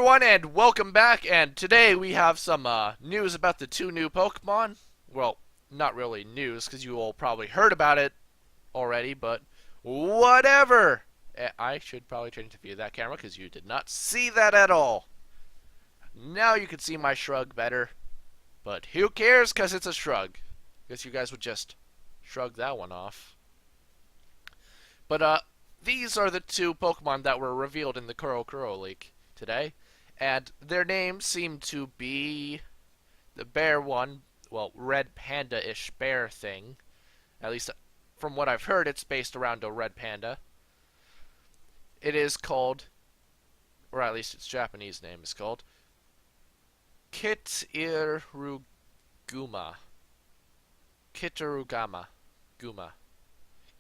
everyone, and welcome back. And today we have some news about the two new Pokemon. Well, not really news, because you all probably heard about it already, but whatever. I should probably change the view of that camera, because you did not see that at all. Now you can see my shrug better, but who cares, because it's a shrug. Guess you guys would just shrug that one off. But these are the two Pokemon that were revealed in the Coro Coro leak today, and their names seem to be the bear one, well, red panda-ish bear thing. At least from what I've heard, it's based around a red panda. It is called, or at least its Japanese name is called, Kitiruguma. Kitirugama. Guma.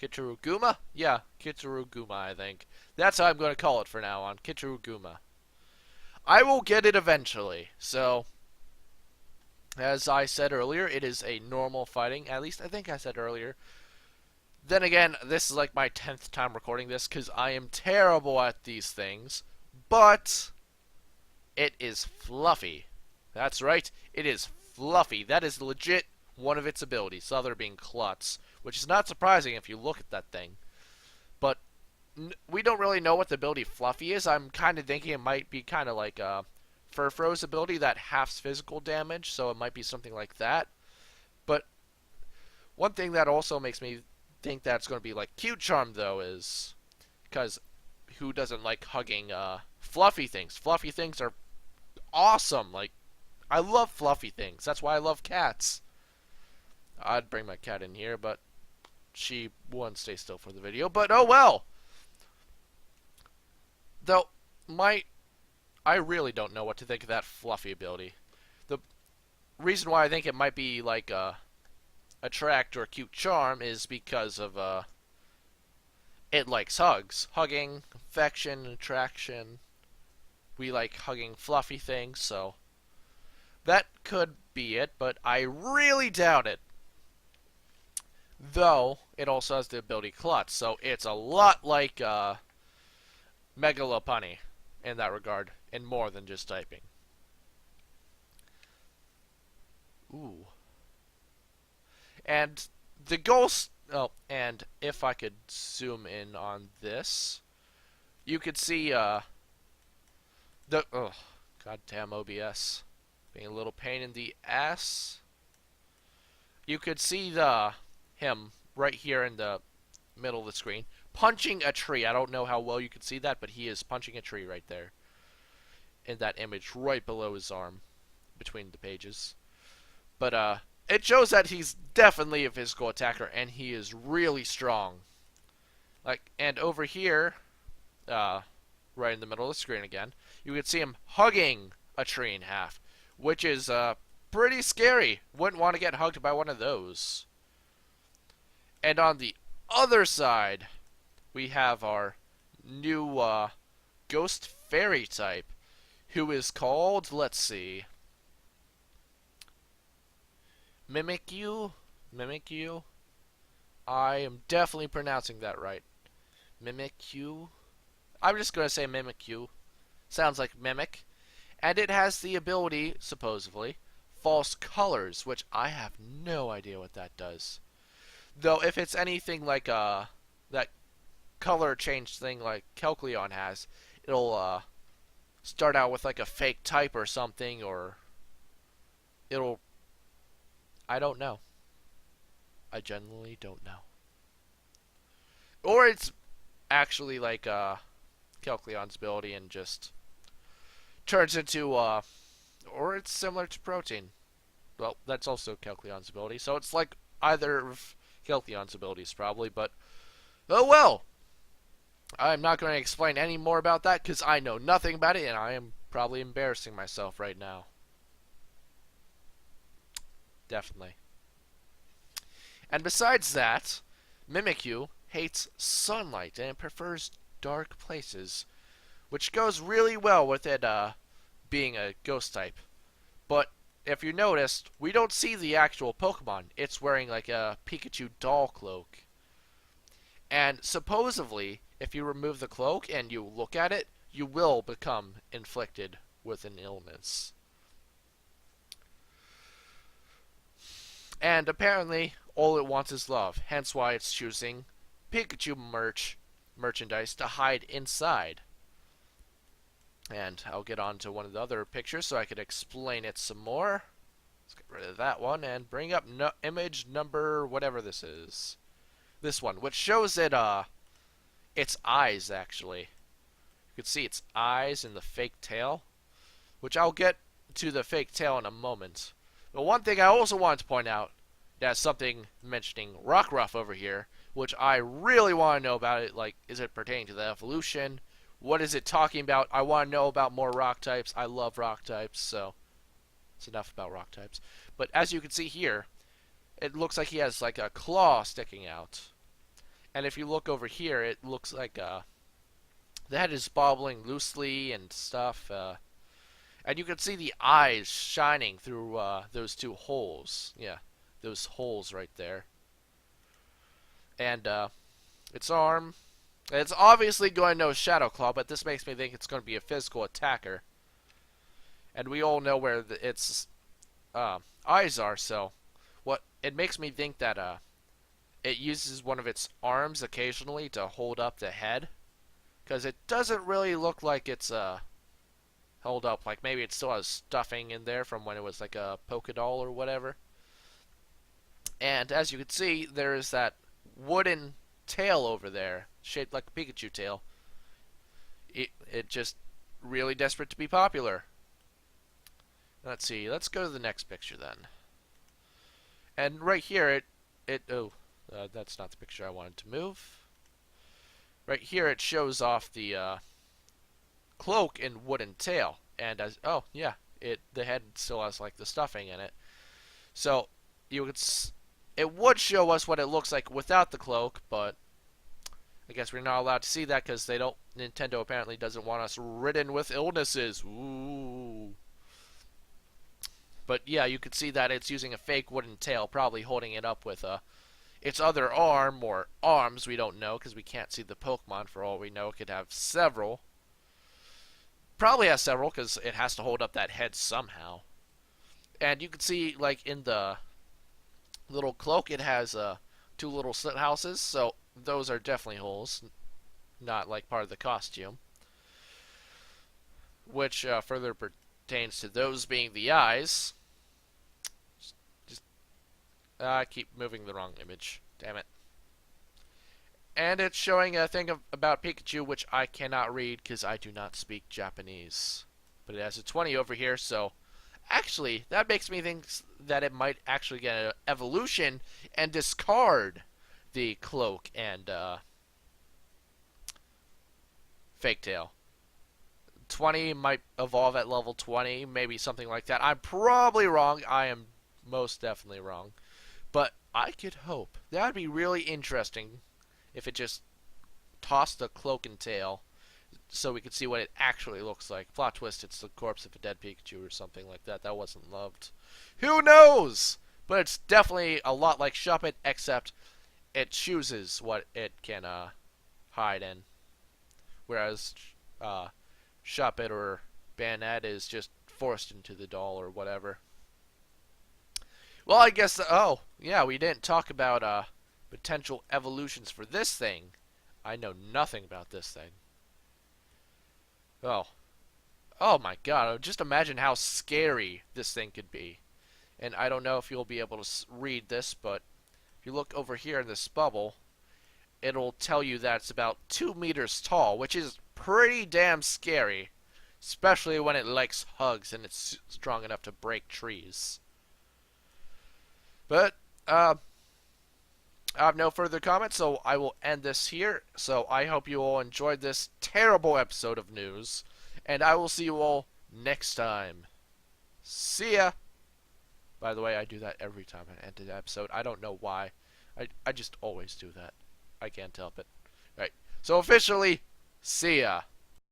Kitiruguma? Yeah, Kitiruguma, I think. That's how I'm going to call it for now on, Kitiruguma. I will get it eventually, so as I said earlier, it is a normal fighting, at least I think I said earlier. Then again, this is like my 10th time recording this, because I am terrible at these things, but it is fluffy. That's right, it is fluffy. That is legit one of its abilities, the other being Klutz, which is not surprising if you look at that thing. But we don't really know what the ability Fluffy is. I'm kind of thinking it might be kind of like Furfro's ability that halves physical damage, so it might be something like that. But one thing that also makes me think that's going to be like Cute Charm, though, is because who doesn't like hugging fluffy things? Fluffy things are awesome. Like, I love fluffy things. That's why I love cats. I'd bring my cat in here, but she won't stay still for the video. But oh well. Though I really don't know what to think of that fluffy ability. The reason why I think it might be like attract or cute charm is because of it likes hugs, hugging, affection, attraction. We like hugging fluffy things, so that could be it. But I really doubt it. Though it also has the ability Klutz, so it's a lot like Megalopunny in that regard, and more than just typing. Ooh. And the ghost. Oh, and if I could zoom in on this, you could see the goddamn OBS being a little pain in the ass. You could see him right here in the middle of the screen punching a tree. I don't know how well you can see that, but he is punching a tree right there in that image right below his arm between the pages. But it shows that he's definitely a physical attacker, and he is really strong. Like, and over here, right in the middle of the screen again, you can see him hugging a tree in half, which is pretty scary. Wouldn't want to get hugged by one of those. And on the other side, we have our new Ghost Fairy type, who is called, let's see, Mimikyu? Mimikyu? I am definitely pronouncing that right. Mimikyu? I'm just going to say Mimikyu. Sounds like Mimic. And it has the ability, supposedly, False Colors, which I have no idea what that does. Though if it's anything like that color change thing like Kelcleon has, it'll start out with like a fake type or something, or it'll, I don't know. I genuinely don't know. Or it's actually like Kelcleon's ability and just turns into or it's similar to Protein. Well, that's also Kelcleon's ability, so it's like either of Kelcleon's abilities probably, but oh well. I'm not going to explain any more about that because I know nothing about it, and I am probably embarrassing myself right now. Definitely. And besides that, Mimikyu hates sunlight and it prefers dark places, which goes really well with it being a ghost type. But if you noticed, we don't see the actual Pokemon. It's wearing like a Pikachu doll cloak. And supposedly, if you remove the cloak and you look at it, you will become inflicted with an illness. And apparently, all it wants is love, hence why it's choosing Pikachu merchandise to hide inside. And I'll get on to one of the other pictures so I could explain it some more. Let's get rid of that one and bring up image number whatever this is. This one, which shows it its eyes actually. You can see its eyes and the fake tail, which I'll get to the fake tail in a moment. But one thing I also wanted to point out, that's something mentioning Rockruff over here, which I really want to know about it. Like, is it pertaining to the evolution? What is it talking about? I want to know about more rock types. I love rock types, so it's enough about rock types. But as you can see here, it looks like he has like a claw sticking out. And if you look over here, it looks like the head is bobbling loosely and stuff. And you can see the eyes shining through those two holes. Yeah, those holes right there. And its arm, it's obviously going to know Shadow Claw, but this makes me think it's going to be a physical attacker. And we all know where its eyes are, so what it makes me think that it uses one of its arms occasionally to hold up the head, because it doesn't really look like it's held up. Like maybe it still has stuffing in there from when it was like a polka doll or whatever. And as you can see, there is that wooden tail over there, shaped like a Pikachu tail. It just really desperate to be popular. Let's see. Let's go to the next picture then. And right here, that's not the picture I wanted to move. Right here, it shows off the cloak and wooden tail, and the head still has like the stuffing in it. So it would show us what it looks like without the cloak, but I guess we're not allowed to see that because Nintendo apparently doesn't want us ridden with illnesses. Ooh. But yeah, you can see that it's using a fake wooden tail, probably holding it up with its other arm or arms. We don't know because we can't see the Pokemon. For all we know, it could have several. Probably has several because it has to hold up that head somehow. And you can see, like in the little cloak, it has two little slit houses, so those are definitely holes, not like part of the costume. Which further pertains to those being the eyes. I keep moving the wrong image. Damn it. And it's showing a thing about Pikachu, which I cannot read because I do not speak Japanese. But it has a 20 over here, so actually, that makes me think that it might actually get an evolution and discard the cloak and fake tail. 20 might evolve at level 20, maybe something like that. I'm probably wrong. I am most definitely wrong. But I could hope. That would be really interesting if it just tossed the cloak and tail so we could see what it actually looks like. Plot twist, it's the corpse of a dead Pikachu or something like that. That wasn't loved. Who knows? But it's definitely a lot like Shuppet, except it chooses what it can hide in. Whereas Shuppet or Banette is just forced into the doll or whatever. Well, I guess, oh, yeah, we didn't talk about potential evolutions for this thing. I know nothing about this thing. Oh. Oh my god, just imagine how scary this thing could be. And I don't know if you'll be able to read this, but if you look over here in this bubble, it'll tell you that it's about 2 meters tall, which is pretty damn scary. Especially when it likes hugs and it's strong enough to break trees. But, I have no further comments, so I will end this here. So I hope you all enjoyed this terrible episode of news, and I will see you all next time. See ya! By the way, I do that every time I end an episode. I don't know why. I just always do that. I can't help it. Right. So officially, see ya!